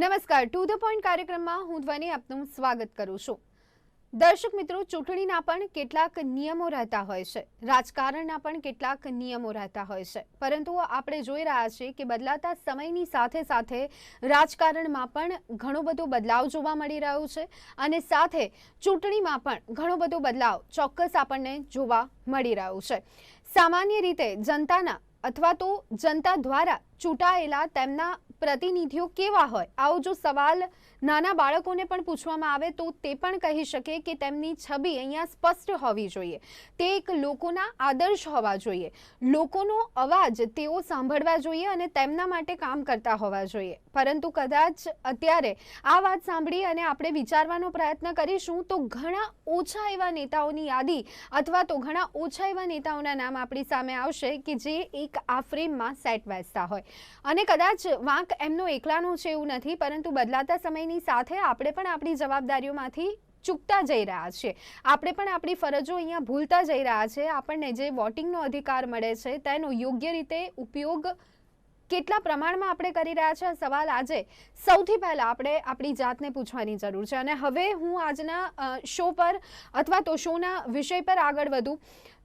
નમસ્કાર, to the point કાર્યક્રમમાં હું ધ્વની આપનું સ્વાગત કરું છું. દર્શક મિત્રો, ચૂંટણીના પણ કેટલાક નિયમો રહેતા હોય છે, રાજકારણના પણ કેટલાક નિયમો રહેતા હોય છે, પરંતુ આપણે જોઈ રહ્યા છીએ કે બદલાતા સમયની સાથે સાથે રાજકારણમાં પણ ઘણો બધો બદલાવ જોવા મળી રહ્યો છે અને સાથે ચૂંટણીમાં પણ ઘણો બધો બદલાવ ચોક્કસ આપણને જોવા મળી રહ્યો છે. સામાન્ય રીતે જનતાના અથવા તો જનતા દ્વારા ચૂંટાયેલા તેમના પ્રતિનિધિઓ કેવા હોય, આવો જો સવાલ નાના બાળકોને પણ પૂછવામાં આવે તો તે પણ કહી શકે કે તેમની છબી અહીંયા સ્પષ્ટ હોવી જોઈએ. તે એક લોકોના આદર્શ હોવા જોઈએ, લોકોનો અવાજ તેઓ સાંભળવા જોઈએ અને તેમના માટે કામ કરતા હોવા જોઈએ. પરંતુ કદાચ અત્યારે આ વાત સાંભળી અને આપણે વિચારવાનો પ્રયત્ન કરીશું તો ઘણા ઓછા એવા નેતાઓની યાદી અથવા તો ઘણા ઓછા એવા નેતાઓના નામ આપણી સામે આવશે કે જે એક આ ફ્રેમમાં સેટ બેસતા હોય. અને કદાચ વાંક એમનો એકલાનો છે એવું નથી, પરંતુ બદલાતા સમયની સાથે આપણે પણ આપણી જવાબદારીઓમાંથી ચૂકતા જઈ રહ્યા છીએ, આપણે પણ આપણી ફરજો અહીંયા ભૂલતા જઈ રહ્યા છે. આપણને જે વોટિંગનો અધિકાર મળે છે તેનો યોગ્ય રીતે ઉપયોગ કેટલા પ્રમાણમાં આપણે કરી રહ્યા છે, સવાલ આજે સૌથી પહેલા આપણે આપણી જાતને પૂછવાની જરૂર છે. અને હવે હું આજના શો પર અથવા તો શોના વિષય પર આગળ વધું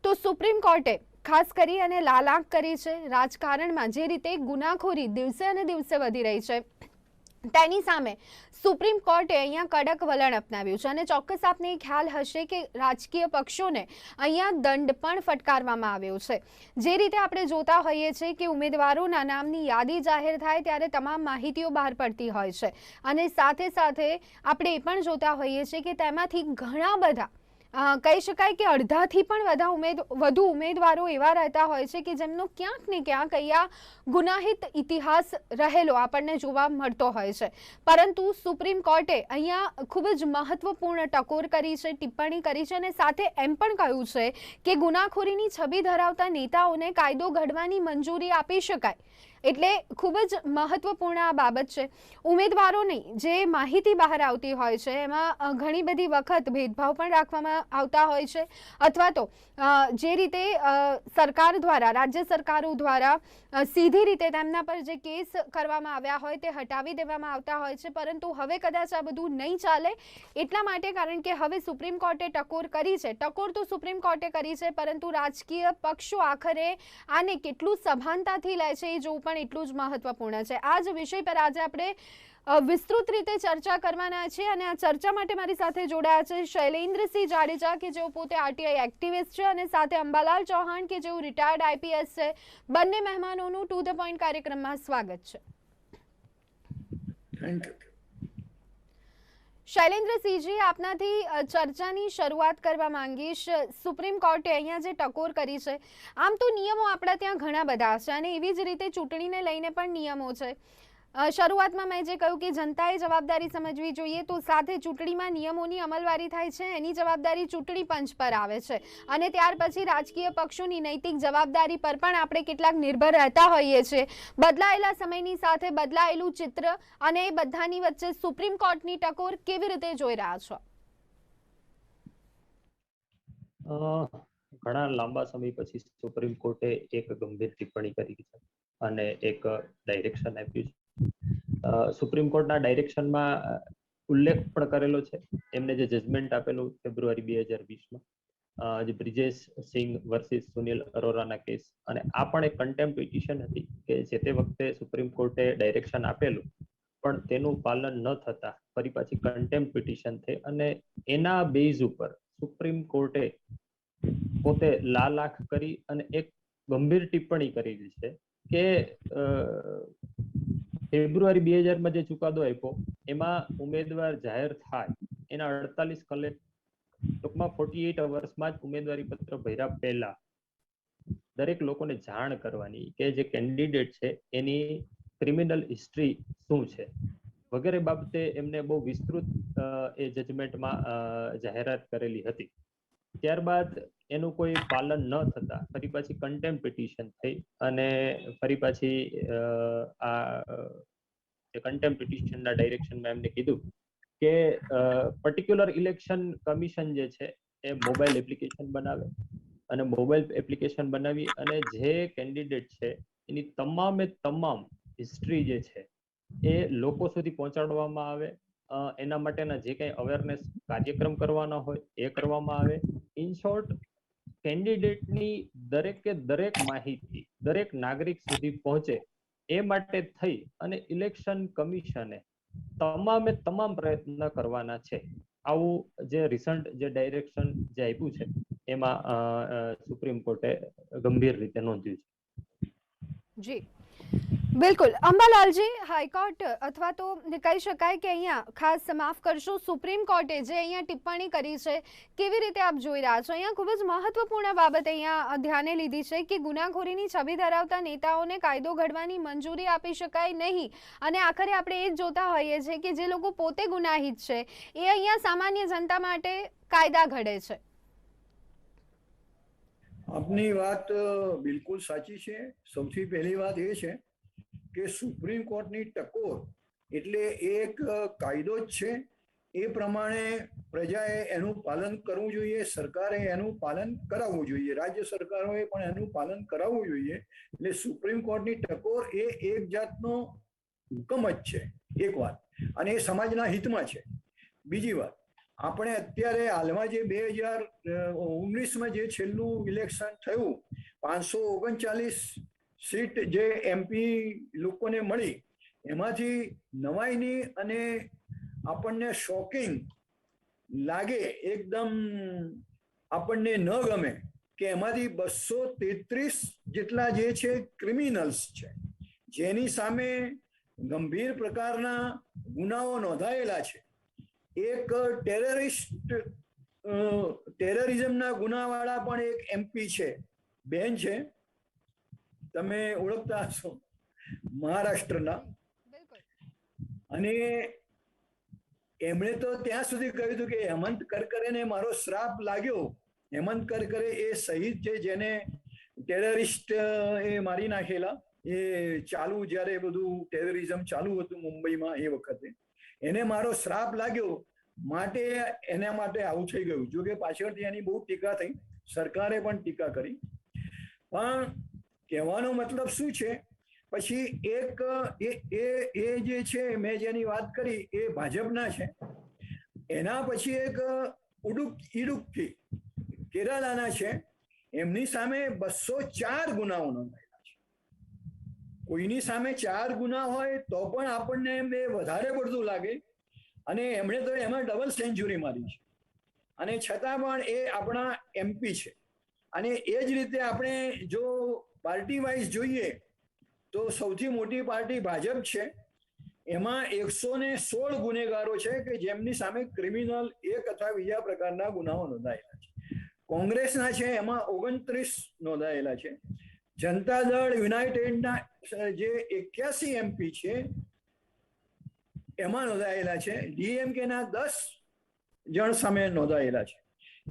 તો સુપ્રીમ કોર્ટે ખાસ કરી અને લાલાંક કરી છે રાજકારણમાં જે રીતે ગુનાખોરી દિવસે અને દિવસે વધી રહી છે તેની સામે સુપ્રીમ કોર્ટે અહીંયા કડક વલણ અપનાવ્યું છે. અને ચોક્કસ આપને ખ્યાલ હશે કે રાજકીય પક્ષોને અહીંયા દંડ પણ ફટકારવામાં આવ્યો છે. જે રીતે આપણે જોતા હોઈએ છીએ કે ઉમેદવારોના નામની યાદી જાહેર થાય ત્યારે તમામ માહિતીઓ બહાર પડતી હોય છે અને સાથે સાથે આપણે એ પણ જોતા હોઈએ છીએ કે તેમાંથી ઘણા બધા કહી શકાય કે અડધાથી પણ વધુ ઉમેદવારો એવા રહેતા હોય છે કે જેમનો ક્યાંક ને ક્યાંક અહીંયા ગુનાહિત ઇતિહાસ રહેલો આપણને જોવા મળતો હોય છે. પરંતુ સુપ્રીમ કોર્ટે અહીંયા ખૂબ જ મહત્વપૂર્ણ ટકોર કરી છે, ટિપ્પણી કરી છે અને સાથે એમ પણ કહ્યું છે કે ગુનાખોરીની છબી ધરાવતા નેતાઓને કાયદો ઘડવાની મંજૂરી આપી શકાય. એટલે ખૂબ જ મહત્વપૂર્ણ આ બાબત છે. ઉમેદવારોની જે માહિતી બહાર આવતી હોય છે એમાં ઘણી બધી વખત ભેદભાવ પણ રાખવામાં આવતા હોય છે અથવા તો જે રીતે સરકાર દ્વારા, રાજ્ય સરકારો દ્વારા સીધી રીતે તેમના પર જે કેસ કરવામાં આવ્યા હોય તે હટાવી દેવામાં આવતા હોય છે. પરંતુ હવે કદાચ આ બધું નહીં ચાલે એટલા માટે, કારણ કે હવે સુપ્રીમ કોર્ટે ટકોર કરી છે. ટકોર તો સુપ્રીમ કોર્ટે કરી છે, પરંતુ રાજકીય પક્ષો આખરે આને કેટલું સભાનતાથી લે છે એ જોવું પણ એટલું જ મહત્વપૂર્ણ છે. આ જ વિષય પર આજે આપણે વિસ્તૃત રીતે ચર્ચા કરવાના છે અને આ ચર્ચા માટે મારી સાથે જોડાયા છે શૈલેન્દ્રસિંહ જાડેજા કે જેઓ પોતે આરટીઆઈ એક્ટિવિસ્ટ છે અને સાથે અંબાલાલ ચૌહાણ કે જેઓ રિટાયર્ડ આઈપીએસ છે. બંને મહેમાનોનું ટુ ધ પોઈન્ટ કાર્યક્રમમાં સ્વાગત છે. Thank you. શૈલેન્દ્રસિંહજી, આપનાથી ચર્ચાની શરૂઆત કરવા માંગીશ. સુપ્રીમ કોર્ટે અહીંયા જે ટકોર કરી છે, આમ તો નિયમો આપણા ત્યાં ઘણા બધા છે અને એવી જ રીતે ચૂંટણીને લઈને પણ નિયમો છે. શરૂઆતમાં મેં જે કહ્યું કે જનતાએ જવાબદારી સમજવી જોઈએ, તો સાથે ચૂંટણીમાં નિયમોની અમલવારી થાય છે એની જવાબદારી ચૂંટણી પંચ પર આવે છે અને ત્યાર પછી રાજકીય પક્ષોની નૈતિક જવાબદારી પર પણ આપણે કેટલાક નિર્ભર રહેતા હોઈએ છીએ. બદલાયેલા સમયની સાથે બદલાયેલું ચિત્ર અને એ બધાની વચ્ચે સુપ્રીમ કોર્ટની ટકોર કેવી રીતે જોઈ રહ્યા છો? ઘણા લાંબા સમય પછી સુપ્રીમ કોર્ટે એક ગંભીર ટિપ્પણી કરી છે અને એક ડાયરેક્શન આપ્યું છે. સુપ્રીમ કોર્ટના ડાયરેક્શનમાં ઉલ્લેખ પણ કરેલો છે એમને જે જજમેન્ટ આપેલું ફેબ્રુઆરી 2020માં જે બ્રિજેશ સિંઘ વર્સિસ સુનિલ અરોરાના કેસ, અને આ પણ એક કન્ટેમ્પ્ટ પિટિશન હતી કે જે તે વખતે સુપ્રીમ કોર્ટે ડાયરેક્શન આપેલું પણ તેનું પાલન ન થતા ફરી પાછી કન્ટેમ્પ્ટ પિટિશન થઈ અને એના બેઝ ઉપર સુપ્રીમ કોર્ટે પોતે લાલાખ કરી અને એક ગંભીર ટિપ્પણી કરેલી છે કે ફેબ્રુઆરી 2000માં જે ચુકાદો આપ્યો એમાં ઉમેદવાર જાહેર થાય એના 48 કલાક, ટૂંકમાં 48 અવર્સમાં જ ઉમેદવારી પત્ર ભર્યા પહેલા દરેક લોકોને જાણ કરવાની કે જે કેન્ડિડેટ છે એની ક્રિમિનલ હિસ્ટ્રી શું છે વગેરે બાબતે એમને બહુ વિસ્તૃત એ જજમેન્ટમાં જાહેરાત કરેલી હતી. ત્યારબાદ એનું કોઈ પાલન ન થતા ફરી પાછી કન્ટેમ્પ્ટ પિટિશન થઈ અને ફરી પાછી આ કન્ટેમ્પ્ટ પિટિશનના ડાયરેક્શનમાં એમને કીધું કે પર્ટિક્યુલર ઇલેક્શન કમિશન જે છે એ મોબાઈલ એપ્લિકેશન બનાવે અને મોબાઈલ એપ્લિકેશન બનાવી અને જે કેન્ડિડેટ છે એની તમામે તમામ હિસ્ટ્રી જે છે એ લોકો સુધી પહોંચાડવામાં આવે, એના માટેના જે કંઈ અવેરનેસ કાર્યક્રમ કરવાના હોય એ કરવામાં આવે. ઇન શોર્ટ, કેન્ડિડેટની દરેકે દરેક માહિતી દરેક નાગરિક સુધી પહોંચે એ માટે થઈ અને ઇલેક્શન કમિશને તમામે તમામ પ્રયત્ન કરવાના છે. આવું જે રિસન્ટ જે ડાયરેક્શન જે આપ્યું છે એમાં સુપ્રીમ કોર્ટે ગંભીર રીતે નોંધ્યું છે. જી બિલકુલ. અંબાલાલજી, હાઈકોર્ટ અથવા તો કહી શકાય કે અહીંયા ખાસ માફ કરશો સુપ્રીમ કોર્ટે જે અહીંયા ટિપ્પણી કરી છે, કેવી રીતે આપ જોઈ રહ્યા છો? અહીંયા ખૂબ જ મહત્વપૂર્ણ બાબત અહીંયા ધ્યાને લીધી છે કે ગુનાખોરીની છબી ધરાવતા નેતાઓને કાયદો ઘડવાની મંજૂરી આપી શકાય નહીં, અને આખરે આપણે એ જ જોતા હોઈએ છીએ કે જે લોકો પોતે ગુનાહિત છે એ અહીંયા સામાન્ય જનતા માટે કાયદા ઘડે છે. આપની વાત બિલકુલ સાચી છે. સૌથી પહેલી વાત એ છે કે સુપ્રીમ કોર્ટની ટકોર એટલે એક કાયદો જ છે. એ પ્રમાણે પ્રજાએ એનું પાલન કરવું જોઈએ, સરકારે એનું પાલન કરાવવું જોઈએ, રાજ્ય સરકારોએ પણ એનું પાલન કરાવવું જોઈએ. એટલે સુપ્રીમ કોર્ટની ટકોર એ એક જાતનો હુકમ જ છે, એક વાત, અને એ સમાજના હિતમાં છે. બીજી વાત, આપણે અત્યારે હાલમાં જે 2019માં જે છેલ્લું ઇલેક્શન થયું, 539 સીટ જે MP લોકોને મળી, એમાંથી નવાઈની અને આપણને શોકિંગ લાગે, એકદમ આપણને ન ગમે કે એમાંથી 233 જેટલા જે છે ક્રિમિનલ્સ છે, જેની સામે ગંભીર પ્રકારના ગુનાઓ નોંધાયેલા છે. એક ટેરરિઝમના ગુનાવાળા પણ એક MP છે, બેન છે, તમે ઓળખતા હશો, મહારાષ્ટ્રના. અને એમણે તો ત્યાં સુધી કહ્યું હતું કે હેમંત કરકરેને મારો શ્રાપ લાગ્યો. હેમંત કરકરે એ શહીદ છે જેને ટેરરિસ્ટ એ મારી નાખેલા, એ ચાલુ જ્યારે બધું ટેરરિઝમ ચાલુ હતું મુંબઈમાં એ વખતે, એને મારો શ્રાપ લાગ્યો, માટે એના માટે આવું થઈ ગયું. જો કે પાછળથી એની બહુ ટીકા થઈ, સરકારે પણ ટીકા કરી. પણ કહેવાનો મતલબ શું છે, પછી એક એ જે છે મેં જેની વાત કરી એ ભાજપના છે. એના પછી એક ઇડુક્કી કેરાલાના છે, એમની સામે 204 ગુનાઓ નોંધાયેલા છે. કોઈની સામે 4 ગુના હોય તો પણ આપણને એમ વધારે પડતું લાગે, અને એમણે તો એમાં ડબલ સેન્ચુરી મારી છે, અને છતાં પણ એ આપણા MP છે. અને એ જ રીતે આપણે જો પાર્ટી વાઇઝ જોઈએ તો સૌથી મોટી પાર્ટી ભાજપ છે. એમાં 116 ગુનેગારો છે કે જેમની સામે ક્રિમિનલ એક અથવા બીજા પ્રકારના ગુનાઓ નોંધાયેલા છે. કોંગ્રેસના છે એમાં 29 નોંધાયેલા છે. જનતા દળ યુનાઇટેડના જે 81 MP છે એમાં નોંધાયેલા છે. DMK-ના 10 જણ સામે નોંધાયેલા છે.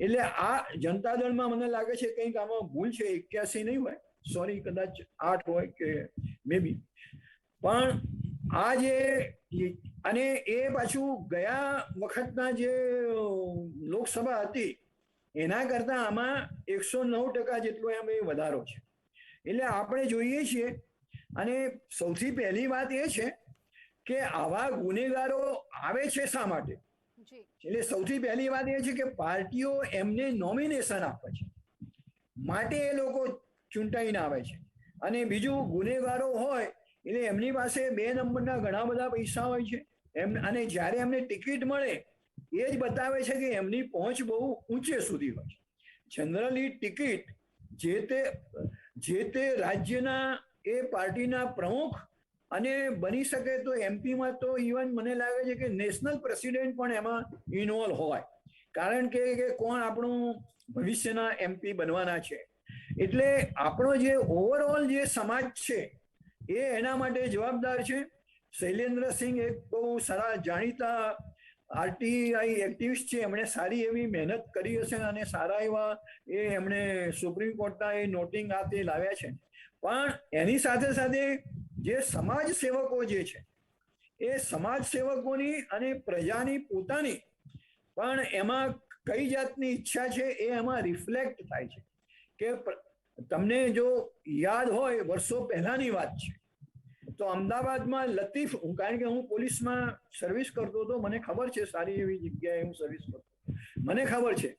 એટલે આ જનતા દળમાં મને લાગે છે કંઈક આમાં ભૂલ છે, 81 નહીં હોય, સોરી, કદાચ 8 હોય કે મે બી. પણ આ જે, અને એ પાછું ગયા વખતના જે લોકસભા હતી એના કરતા આમાં 109% જેટલો એમ એ વધારો છે. એટલે આપણે જોઈએ છીએ, અને સૌથી પહેલી વાત એ છે કે આવા ગુનેગારો આવે છે શા માટે. એટલે સૌથી પહેલી વાત એ છે કે પાર્ટીઓ એમને નોમિનેશન આપે છે, માટે એ લોકો ચૂંટાઈને આવે છે. અને બીજું, ગુનેગારો હોય એટલે એમની પાસે 2 નંબરના ઘણા બધા પૈસા હોય છે, અને જ્યારે એમને ટિકિટ મળે એ જ બતાવે છે કે એમની પહોંચ બહુ ઊંચે સુધી હોય છે. જનરલી ટિકિટ જે તે રાજ્યના એ પાર્ટીના પ્રમુખ, અને બની શકે તો MP-માં તો ઇવન મને લાગે છે કે નેશનલ પ્રેસિડેન્ટ પણ એમાં ઇન્વોલ્વ હોય, કારણ કે કોણ આપણું ભવિષ્યના MP બનવાના છે. એટલે આપણો જે ઓવરઓલ જે સમાજ છે એ એના માટે જવાબદાર છે. શૈલેન્દ્રસિંહ એક બહુ સારા જાણીતા RTI એક્ટિવિસ્ટ છે, એમણે સારી એવી મહેનત કરી હશે, અને સારા એવા એમણે સુપ્રીમ કોર્ટના એ નોટિંગ આ તે લાવ્યા છે. પણ એની સાથે સાથે જે સમાજ સેવકો જે છે એ સમાજ સેવકોની અને પ્રજાની પોતાની પણ એમાં કઈ જાતની ઈચ્છા છે એ એમાં રિફ્લેક્ટ થાય છે. કે તમને જો યાદ હોય, વર્ષો પહેલાની વાત છે, તો અમદાવાદમાં લતીફ, કારણ કે હું પોલીસમાં સર્વિસ કરતો હતો, મને ખબર છે, સારી એવી જગ્યાએ હું સર્વિસ કરતો, મને ખબર છે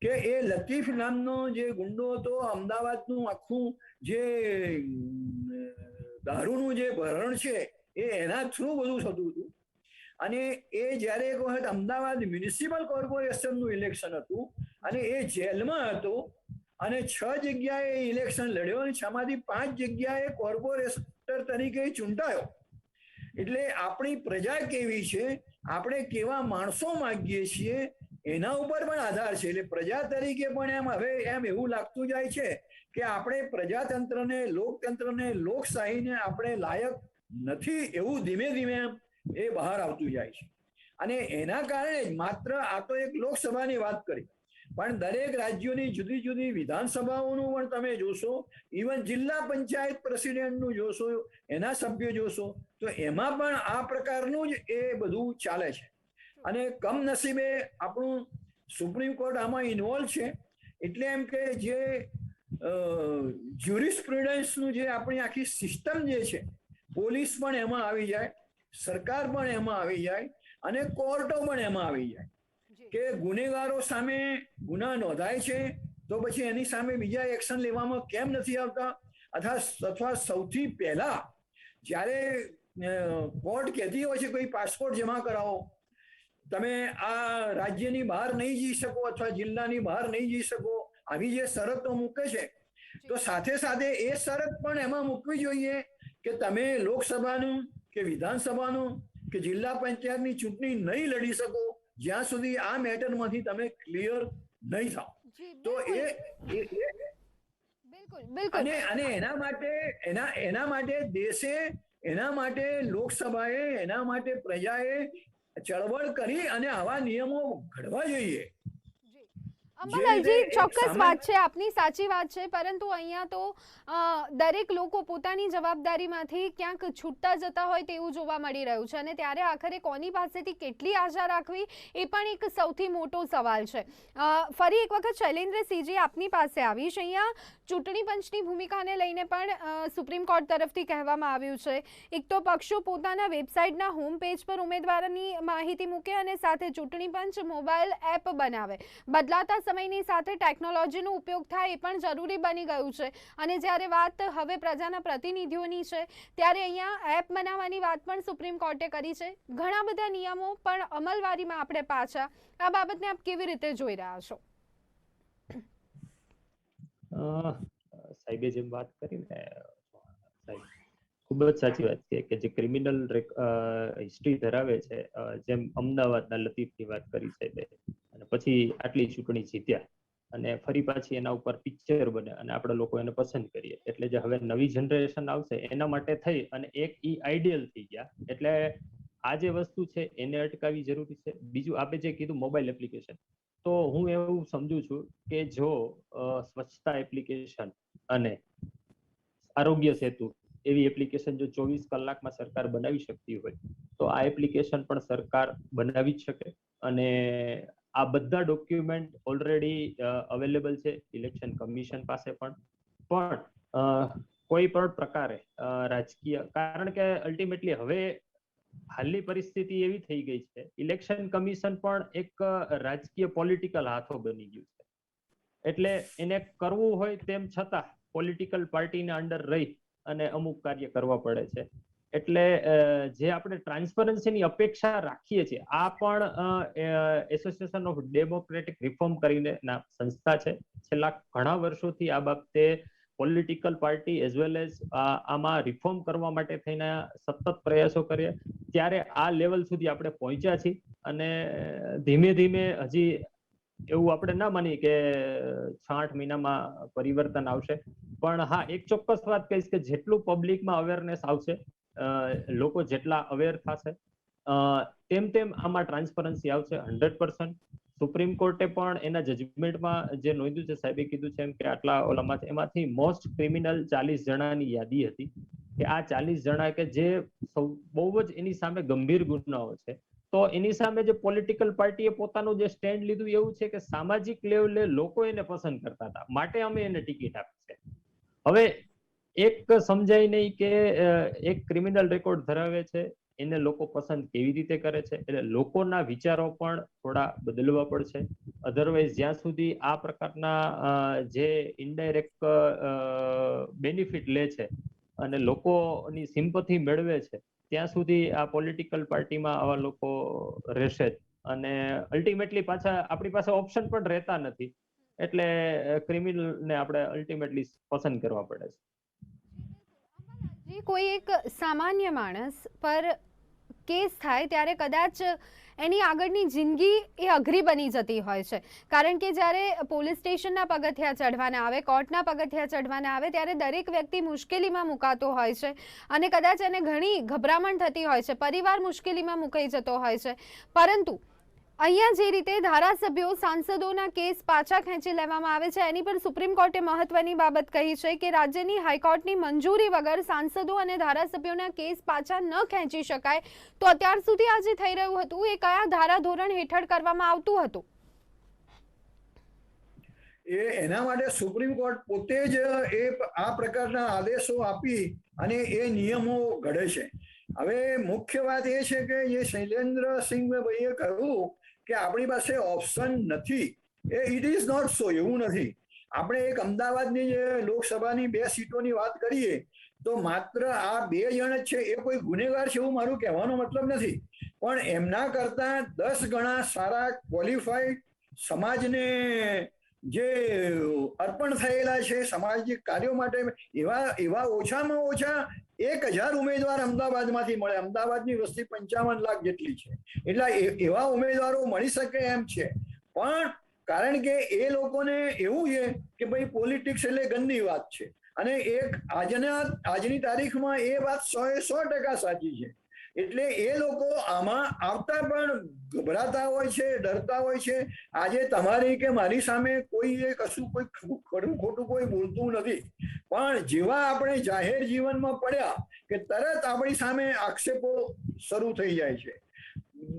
કે એ લતીફ નામનો જે ગુંડો હતો, અમદાવાદનું આખું જે દારૂનું જે ભરણ છે એ એના થ્રુ બધું થતું હતું. અને એ જ્યારે એક વખત અમદાવાદ મ્યુનિસિપલ કોર્પોરેશનનું ઇલેક્શન હતું અને એ જેલમાં હતો અને 6 જગ્યાએ ઇલેક્શન લડ્યો અને 6માંથી 5 જગ્યાએ કોર્પોરેટર તરીકે ચૂંટાયો. એટલે આપણી પ્રજા કેવી છે, આપણે કેવા માણસો માંગીએ છીએ એના ઉપર પણ આધાર છે. એટલે પ્રજા તરીકે પણ હવે એવું લાગતું જાય છે કે આપણે પ્રજાતંત્રને, લોકતંત્રને, લોકશાહીને આપણે લાયક નથી, એવું ધીમે ધીમે એ બહાર આવતું જાય છે. અને એના કારણે જ માત્ર આ તો એક લોકસભાની વાત કરી, પણ દરેક રાજ્યોની જુદી જુદી વિધાનસભાઓનું પણ તમે જોશો, ઇવન જિલ્લા પંચાયત પ્રેસિડેન્ટનું જોશો, એના સભ્યો જોશો, તો એમાં પણ આ પ્રકારનું જ એ બધું ચાલે છે. અને કમનસીબે આપણું સુપ્રીમ કોર્ટ આમાં ઇન્વોલ્વ છે. એટલે એમ કે જે જ્યુરિસ્પ્રુડન્સનું જે આપણી આખી સિસ્ટમ જે છે, પોલીસ પણ એમાં આવી જાય, સરકાર પણ એમાં આવી જાય અને કોર્ટો પણ એમાં આવી જાય કે ગુનેગારો સામે ગુના નોંધાય છે તો પછી એની સામે બીજા એક્શન લેવામાં કેમ નથી આવતા, અથવા સૌથી પહેલા જ્યારે કોર્ટ કહેતી હોય છે કોઈ પાસપોર્ટ જમા કરાવો, તમે આ રાજ્યની બહાર નહીં જઈ શકો અથવા જિલ્લાની બહાર નહીં જઈ શકો, આવી જે શરતો મૂકે છે, તો સાથે સાથે એ શરત પણ એમાં મૂકવી જોઈએ કે તમે લોકસભાનું કે વિધાનસભાનું કે જિલ્લા પંચાયતની ચૂંટણી નહીં લડી શકો જ્યાં સુધી આ મેટરમાંથી તમે ક્લિયર નહીં થાઓ. તો અને એના માટે દેશે, એના માટે લોકસભાએ, એના માટે પ્રજાએ ચળવળ કરી અને આવા નિયમો ઘડવા જોઈએ. અંબાલાલજી, ચોક્કસ વાત છે, આપની સાચી વાત છે, પરંતુ અહીંયા તો દરેક લોકો પોતાની જવાબદારીમાંથી ક્યાંક છૂટતા જતા હોય તેવું જોવા મળી રહ્યું છે. અને ત્યારે આખરે કોની પાસેથી કેટલી આશા રાખવી એ પણ એક સૌથી મોટો સવાલ છે. ફરી એક વખત શૈલેન્દ્રસિંહજી આપની પાસે આવીશ. અહીંયા ચૂંટણી પંચની ભૂમિકાને લઈને પણ સુપ્રીમ કોર્ટ તરફથી કહેવામાં આવ્યું છે, એક તો પક્ષો પોતાના વેબસાઇટના હોમ પેજ પર ઉમેદવારોની માહિતી મૂકે અને સાથે ચૂંટણી પંચ મોબાઈલ એપ બનાવે. બદલાતા સમયની સાથે ટેકનોલોજીનો ઉપયોગ થાય એ પણ જરૂરી બની ગયું છે. અને જ્યારે વાત હવે પ્રજાના પ્રતિનિધિઓની છે ત્યારે અહીંયા એપ બનાવવાની વાત પણ સુપ્રીમ કોર્ટે કરી છે. ઘણા બધા નિયમો પણ અમલવારીમાં આપણે પાછા. આ બાબતને આપ કેવી રીતે જોઈ રહ્યા છો? સાહેબે જેમ વાત કરી ને, સાહેબ ખૂબ જ સાચી વાત છે કે જે ક્રિમિનલ હિસ્ટ્રી ધરાવે છે, જેમ અમદાવાદના લતીફની વાત કરી છે, અને પછી આટલી ચૂંટણી જીત્યા અને ફરી પાછી એના ઉપર પિક્ચર બને અને આપણે લોકો એને પસંદ કરીએ, એટલે જે હવે નવી જનરેશન આવશે એના માટે થઈ અને એક આઈડિયલ થઈ ગયા. એટલે આ જે વસ્તુ છે એને અટકાવવી જરૂરી છે. બીજું આપણે જે કીધું મોબાઈલ એપ્લિકેશન, તો હું એવું સમજુ છું કે જો સ્વચ્છતા એપ્લિકેશન અને આરોગ્ય સેતુ એવી એપ્લિકેશન જો 24 કલાકમાં સરકાર બનાવી શકતી હોય તો આ એપ્લિકેશન પણ સરકાર બનાવી જ શકે. અને આ બધા ડોક્યુમેન્ટ ઓલરેડી અવેલેબલ છે ઇલેક્શન કમિશન પાસે પણ કોઈ પણ પ્રકારે રાજકીય, કારણ કે અલ્ટિમેટલી હવે હાલની પરિસ્થિતિ એવી થઈ ગઈ છે, ઇલેક્શન કમિશન પણ એક રાજકીય પોલિટિકલ હાથો બની ગયું છે. એટલે એને કરવું હોય તેમ છતાં પોલિટિકલ પાર્ટીના અંડર રહી અને અમુક કાર્ય કરવા પડે છે. એટલે જે આપણે ટ્રાન્સપરન્સીની અપેક્ષા રાખીએ છીએ, આ પણ એસોસિએશન ઓફ ડેમોક્રેટિક રિફોર્મ કરીને સંસ્થા છે. છેલ્લા ઘણા વર્ષોથી આ બાબતે political party as well as આમાં રિફોર્મ કરવા માટે થઈને સતત પ્રયાસો કરીએ, ત્યારે આ લેવલ સુધી આપણે પહોંચ્યા છીએ. અને ધીમે ધીમે હજી એવું આપણે ના માનીએ કે 6-8 મહિનામાં પરિવર્તન આવશે, પણ હા, એક ચોક્કસ વાત કહીશ કે જેટલું પબ્લિકમાં અવેરનેસ આવશે, લોકો જેટલા અવેર થશે, તેમ તેમ આમાં ટ્રાન્સપરન્સી આવશે 100%. સુપ્રીમ કોર્ટે પણ એના જજમેન્ટમાં જે નોંધ્યું છે, સાહેબે કીધું છે એમ કે આટલા ઓલામાં એમાંથી મોસ્ટ ક્રિમિનલ 40 જણાની યાદી હતી કે આ 40 જણા કે જે બહુ જ એની સામે ગંભીર ગુનાઓ છે. તો એની સામે જે પોલિટિકલ પાર્ટીએ પોતાનું જે સ્ટેન્ડ લીધું એવું છે કે સામાજિક લેવલે લોકો એને પસંદ કરતા હતા, માટે અમે એને ટિકિટ આપી છે. હવે એક સમજાય નહીં કે એક ક્રિમિનલ રેકોર્ડ ધરાવે છે, એને લોકો પસંદ કેવી રીતે કરે છે, એટલે લોકોના વિચારો પણ થોડા બદલવા પડશે. અધરવાઇઝ જ્યાં સુધી આ પ્રકારના જે ઇનડાયરેક્ટ બેનિફિટ લે છે અને લોકોની સિમ્પથી મેળવે છે, ત્યાં સુધી આ પોલિટિકલ પાર્ટીમાં આવા લોકો રહેશે જ. અને અલ્ટિમેટલી પાછા આપણી પાસે ઓપ્શન પણ રહેતા નથી, એટલે ક્રિમિનલને આપણે અલ્ટિમેટલી પસંદ કરવા પડે છે. જે કોઈ એક સામાન્ય માણસ પર કેસ થાય ત્યારે કદાચ એની આગળની જિંદગી એ અઘરી બની જતી હોય છે, કારણ કે જ્યારે પોલીસ સ્ટેશનના પગથિયા ચઢવાના આવે, કોર્ટના પગથિયા ચઢવાના આવે, ત્યારે દરેક વ્યક્તિ મુશ્કેલીમાં મુકાતો હોય છે અને કદાચ એને ઘણી ગભરામણ થતી હોય છે, પરિવાર મુશ્કેલીમાં મુકાઈ જતો હોય છે. પરંતુ અહીંયા જે રીતે ધારાસભ્યો સાંસદોના કેસ પાછા ખેંચી લેવામાં આવે છે, એની પર સુપ્રીમ કોર્ટે મહત્વની બાબત કહી છે કે રાજ્યની હાઈકોર્ટની મંજૂરી વગર સાંસદો અને ધારાસભ્યોના કેસ પાછા ન ખેંચી શકાય. તો અત્યાર સુધી આ જે થઈ રહ્યું હતું એ કયા ધારાધોરણ હેઠળ કરવામાં આવતું હતું? એના માટે સુપ્રીમ કોર્ટ પોતે જ આ પ્રકારના આદેશો આપી અને એ નિયમો ઘડે છે. હવે મુખ્ય વાત એ છે કે જે શૈલેન્દ્રસિંહભાઈએ કહ્યું કે આપણી પાસે ઓપ્શન નથી, ઇટ ઇઝ નોટ સો, એવું નથી. આપણે એક અમદાવાદની જે લોકસભાની 2 સીટોની વાત કરીએ તો માત્ર આ 2 જણ જ છે, એ કોઈ ગુનેગાર છે એવું મારું કહેવાનો મતલબ નથી, પણ એમના કરતા 10 ગણા સારા ક્વોલિફાઈડ સમાજને જે અર્પણ થયેલા છે સામાજિક કાર્યો માટે, એવા ઓછામાં ઓછા 1000 ઉમેદવાર અમદાવાદમાંથી મળે. અમદાવાદની વસ્તી 55 લાખ જેટલી છે, એટલે એવા ઉમેદવારો મળી શકે એમ છે. પણ કારણ કે એ લોકોને એવું છે કે ભાઈ પોલિટિક્સ એટલે ગંદી વાત છે, અને આજની તારીખમાં એ વાત 100% સાચી છે. એટલે એ લોકો આમાં આવતા પણ ગભરાતા હોય છે, ડરતા હોય છે. આજે તમારી કે મારી સામે કોઈ કશું કોઈ ખોટું કોઈ બોલતું નથી, પણ જેવા આપણે જાહેર જીવનમાં પડ્યા કે તરત આપણી સામે આક્ષેપો શરૂ થઈ જાય છે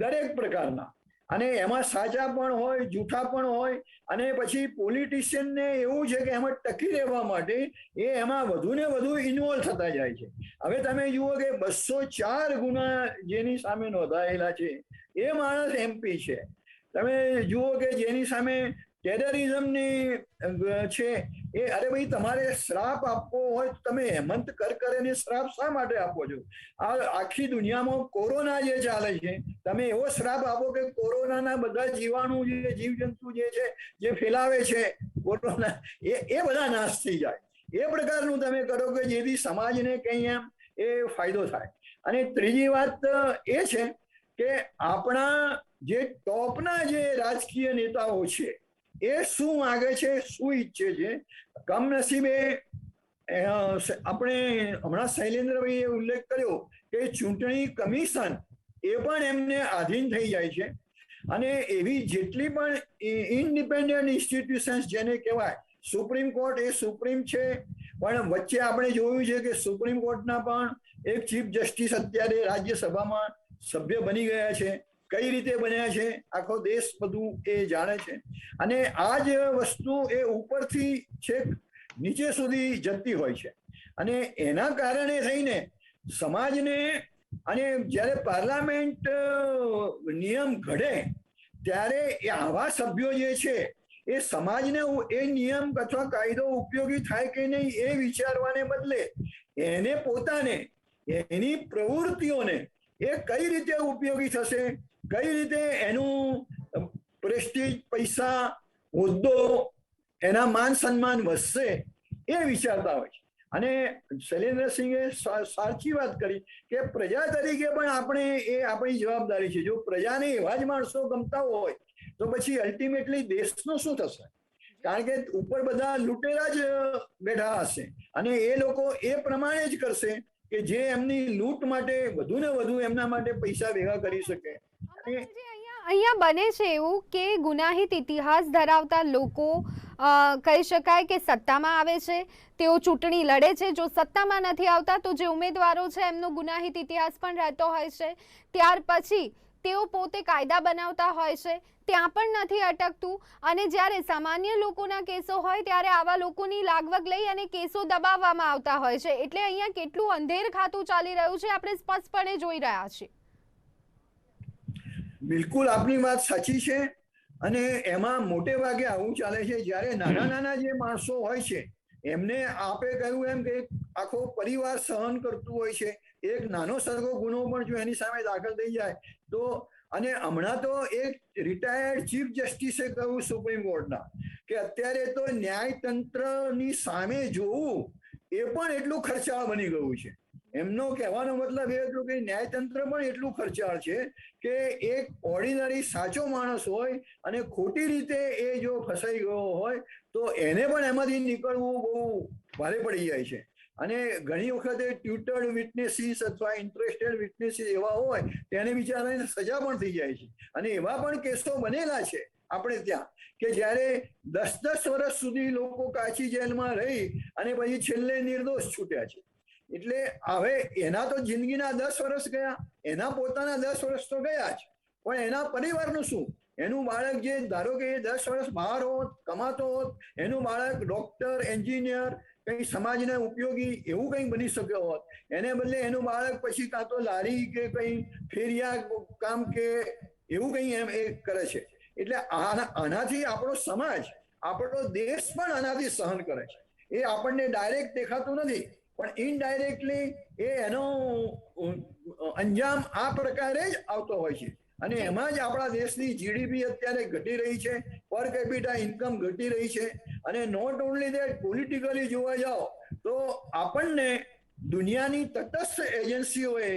દરેક પ્રકારના, અને એમાં સાચા પણ હોય, જૂઠા પણ હોય, અને પછી પોલિટિશિયનને એવું છે કે એમાં ટકી રહેવા માટે એ એમાં વધુ ને વધુ ઇન્વોલ્વ થતા જાય છે. હવે તમે જુઓ કે 204 ગુના જેની સામે નોંધાયેલા છે, એ માણસ MP છે. તમે જુઓ કે જેની સામે ટેરરિઝમની છે, એ અરે ભાઈ તમારે શ્રાપ આપવો હોય તો તમે હેમંત કરકરેને શ્રાપ શા માટે આપો છો? આ આખી દુનિયામાં કોરોના જે ચાલે છે, તમે એવો શ્રાપ આપો કે કોરોનાના બધા જીવાણુ જે જીવજંતુ જે છે જે ફેલાવે છે કોરોના, એ બધા નાશ થઈ જાય. એ પ્રકારનું તમે કરો કે જેથી સમાજને કંઈ એમ એ ફાયદો થાય. અને ત્રીજી વાત એ છે કે આપણા જે ટોપના જે રાજકીય નેતાઓ છે એ શું માગે છે, શું ઈચ્છે છે. કમનસીબે આપણે હમણાં શૈલેન્દ્રભાઈએ ઉલ્લેખ કર્યો કે ચૂંટણી કમિશન એ પણ એમને આધીન થઈ જાય છે, અને એવી જેટલી પણ ઇન્ડિપેન્ડન્ટ ઇન્સ્ટિટ્યુશન્સ જેને કહેવાય, સુપ્રીમ કોર્ટ એ સુપ્રીમ છે, પણ વચ્ચે આપણે જોયું છે કે સુપ્રીમ કોર્ટના પણ એક ચીફ જસ્ટિસ અત્યારે રાજ્યસભામાં સભ્ય બની ગયા છે. કઈ રીતે બન્યા છે આખો દેશ બધું એ જાણે છે. અને આ જ વસ્તુ એ ઉપરથી છેક નીચે સુધી જતી હોય છે, અને એના કારણે થઈને સમાજને, અને જ્યારે પાર્લામેન્ટ નિયમ ઘડે ત્યારે એ આવા સભ્યો જે છે એ સમાજને એ નિયમ અથવા કાયદો ઉપયોગી થાય કે નહીં એ વિચારવાને બદલે એને પોતાને, એની પ્રવૃત્તિઓને એ કઈ રીતે ઉપયોગી થશે, કઈ રીતે એનું પ્રેસ્ટીજ, પૈસા, હોદ્દો, એના માન સન્માન વધશે એ વિચારતા હોય છે. અને શૈલેન્દ્રસિંહે સાચી વાત કરી કે પ્રજા તરીકે પણ આપણે એ આપણી જવાબદારી છે. જો પ્રજાને એવા જ માણસો ગમતા હોય તો પછી અલ્ટિમેટલી દેશનું શું થશે? કારણ કે ઉપર બધા લૂંટેરા જ બેઠા હશે, અને એ લોકો એ પ્રમાણે જ કરશે કે જે એમની લૂંટ માટે વધુ ને વધુ એમના માટે પૈસા ભેગા કરી શકે. અહીંયા બને છે એવું કે ગુનાહિત ઇતિહાસ ધરાવતા લોકો કહી શકાય કે સત્તામાં આવે છે, તેઓ ચૂંટણી લડે છે, જો સત્તામાં નથી આવતા તો જે ઉમેદવારો છે એમનો ગુનાહિત ઇતિહાસ પણ રહેતો હોય છે, ત્યાર પછી તેઓ પોતે કાયદા બનાવતા હોય છે ત્યાં પણ નથી અટકતું, અને જ્યારે સામાન્ય લોકોના કેસો હોય ત્યારે આવા લોકોની લાગવગ લઈ અને કેસો દબાવવામાં આવતા હોય છે. એટલે અહીંયા કેટલું અંધેર ખાતું ચાલી રહ્યું છે આપણે સ્પષ્ટપણે જોઈ રહ્યા છીએ. બિલકુલ આપની વાત સાચી છે, અને એમાં મોટે ભાગે આવું ચાલે છે જ્યારે નાના નાના જે માણસો હોય છે એમને આપે કહ્યું એમ કે આખો પરિવાર સહન કરતું હોય છે. એક નાનો સરખો ગુનો પણ જો એની સામે દાખલ થઈ જાય તો, અને હમણાં તો એક રિટાયર્ડ ચીફ જસ્ટિસે કહ્યું સુપ્રીમ કોર્ટના કે અત્યારે તો ન્યાયતંત્રની સામે જોવું એ પણ એટલું ખર્ચાળ બની ગયું છે. એમનો કહેવાનો મતલબ એ હતો કે ન્યાયતંત્ર પણ એટલું ખર્ચાળ છે કે એક ઓર્ડિનરી સાચો માણસ હોય અને ખોટી રીતે એ જો ફસાઈ ગયો હોય તો એને પણ એમાંથી નીકળવું બહુ ભારે પડી જાય છે. અને ઘણી વખતે ટ્યુટર્ડ વિટનેસીસ અથવા ઇન્ટરેસ્ટેડ વિટનેસીસ એવા હોય તેને બિચારાને સજા પણ થઈ જાય છે. અને એવા પણ કેસો બનેલા છે આપણે ત્યાં કે જ્યારે 10-10 વર્ષ સુધી લોકો કાચી જેલમાં રહી અને પછી છેલ્લે નિર્દોષ છૂટ્યા છે. એટલે હવે એના તો જિંદગીના 10 વર્ષ ગયા, એના પોતાના 10 વર્ષ તો ગયા જ, પણ એના પરિવારનું શું? એનું બાળક જે ધારો કે 10 વર્ષ બહાર હોત, કમાતો હોત, એનું બાળક ડોક્ટર, એન્જિનિયર, કંઈ સમાજને ઉપયોગી એવું કંઈ બની શક્યો હોત, એને બદલે એનું બાળક પછી કાં તો લારી કે કંઈ ફેરિયા કામ કે એવું કંઈ એમ એ કરે છે. એટલે આનાથી આપણો સમાજ, આપણો દેશ પણ આનાથી સહન કરે છે. એ આપણને ડાયરેક્ટ દેખાતું નથી, પણ ઇનડાયરેક્ટલી એનો અંજામ આ પ્રકારે જ આવતો હોય છે. અને એમાં જ આપણા દેશની જીડીપી અત્યારે ઘટી રહી છે, પર કેપિટા ઇન્કમ ઘટી રહી છે. અને નોટ ઓનલી દેટ, પોલિટિકલી જોવા જાઓ તો આપણને દુનિયાની તટસ્થ એજન્સીઓએ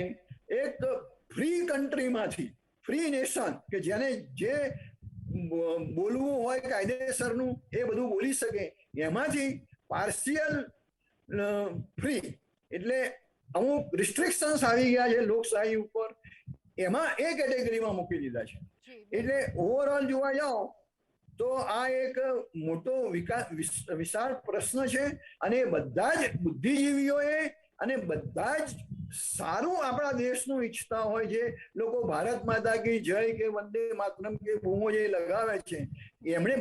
એક ફ્રી કન્ટ્રીમાંથી, ફ્રી નેશન કે જેને જે બોલવું હોય કાયદેસરનું એ બધું બોલી શકે, એમાંથી પાર્શિયલ ફ્રી એટલે અમુક રિસ્ટ્રિક્શન્સ આવી ગયા છે લોકશાહી ઉપર, એમાં એ કેટેગરીમાં મૂકી દીધા છે. એટલે ઓવરઓલ જોવા જાઓ તો આ એક મોટો વિશાળ પ્રશ્ન છે. અને બધા જ બુદ્ધિજીવીઓએ અને બધા જ સારું આપણા દેશનું ઈચ્છતા હોય છે લોકો, ભારત માતા કી જય કે વંદે માતરમ કે બૂમો જે લગાવે છે, એમણે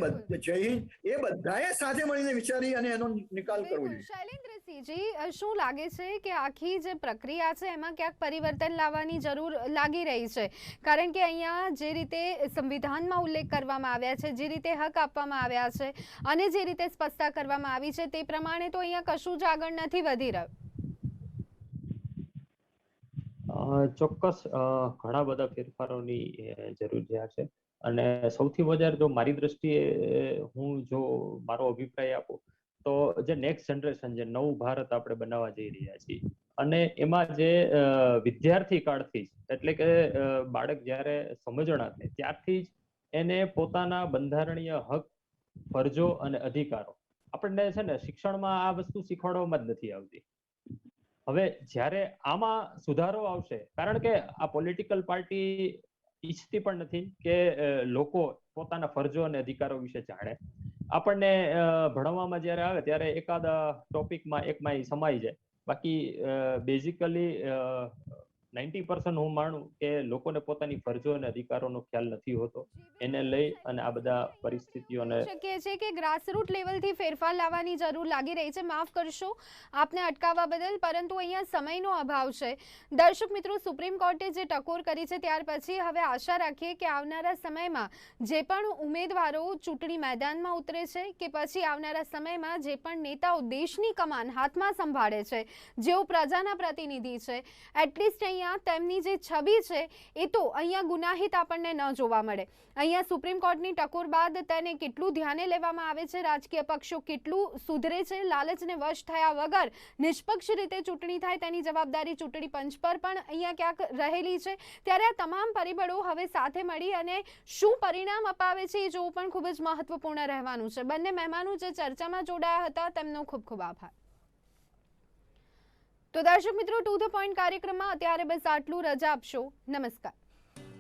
જય હિન્દ એ બધાએ સાથે મળીને વિચારી અને એનો નિકાલ કરવો જોઈએ. શૈલેન્દ્રસિંહજી, શું લાગે છે કે આખી જે પ્રક્રિયા છે એમાં ક્યાંક પરિવર્તન લાવવાની જરૂર લાગી રહી છે? કારણ કે અહીંયા જે રીતે સંવિધાનમાં ઉલ્લેખ કરવામાં આવ્યા છે, જે રીતે હક આપવામાં આવ્યા છે અને જે રીતે સ્પષ્ટતા કરવામાં આવી છે તે પ્રમાણે તો અહીંયા કશું જ આગળ નથી વધી રહ્યું. ચોક્કસ ઘણા બધા ફેરફારોની જરૂરિયાત છે. અને સૌથી વધારે જો મારી દ્રષ્ટિએ હું જો મારો અભિપ્રાય આપું તો જે નેક્સ્ટ જનરેશન, જે નવું ભારત આપણે બનાવવા જઈ રહ્યા છીએ, અને એમાં જે વિદ્યાર્થી કાળથી જ, એટલે કે બાળક જ્યારે સમજણા થાય ત્યારથી જ એને પોતાના બંધારણીય હક, ફરજો અને અધિકારો, આપણને છે ને શિક્ષણમાં આ વસ્તુ શીખવાડવામાં જ નથી આવતી. હવે જ્યારે આમાં સુધારો આવશે, કારણ કે આ પોલિટિકલ પાર્ટી ઈચ્છતી પણ નથી કે લોકો પોતાના ફરજો અને અધિકારો વિશે જાણે. આપણને ભણવામાં જ્યારે આવે ત્યારે એકાદ ટોપિકમાં એકમાં સમાઈ જાય, બાકી બેઝિકલી 90% હું માનું કે લોકોને પોતાની ફરજો અને અધિકારોનો ખ્યાલ નથી હોતો. એને લઈ અને આ બધા પરિસ્થિતિઓને શક્ય છે કે ગ્રાસરૂટ લેવલથી ફેરફાર લાવવાની જરૂર લાગી રહી છે. માફ કરશો આપને અટકાવવા બદલ, પરંતુ અહીંયા સમયનો અભાવ છે. દર્શક મિત્રો, સુપ્રીમ કોર્ટે જે ટકોર કરી છે ત્યાર પછી હવે આશા રાખીએ કે આવનારા સમયમાં જે પણ ઉમેદવારો ચૂંટણી મેદાનમાં ઉતરે છે કે પછી આવનારા સમયમાં જે પણ નેતાઓ દેશની કમાન હાથમાં સંભાળે છે, જેઓ પ્રજાના પ્રતિનિધિ છે, એટલીસ્ટ અહીંયા તેમની જે છબી છે એ તો અહીંયા ગુનાહિત આપણને ન જોવા મળે. અહીંયા સુપ્રીમ કોર્ટની ટકોર બાદ તેને કેટલું ધ્યાને લેવામાં આવે છે, રાજકીય પક્ષો કેટલું સુધરે છે, લાલચને વશ થયા વગર નિષ્પક્ષ રીતે ચૂંટણી થાય તેની જવાબદારી ચૂંટણી પંચ પર પણ અહીંયા ક્યાંક રહેલી છે. ત્યારે આ તમામ પરિબળો હવે સાથે મળી અને શું પરિણામ અપાવે છે એ જોવું પણ ખૂબ જ મહત્વપૂર્ણ રહેવાનું છે. બંને મહેમાનો જે ચર્ચામાં જોડાયા હતા તેમનો ખૂબ ખૂબ આભાર. તો દર્શક મિત્રો, ટુ ધ પોઈન્ટ કાર્યક્રમમાં અત્યારે બસ આટલું. રજા આપશો. નમસ્કાર.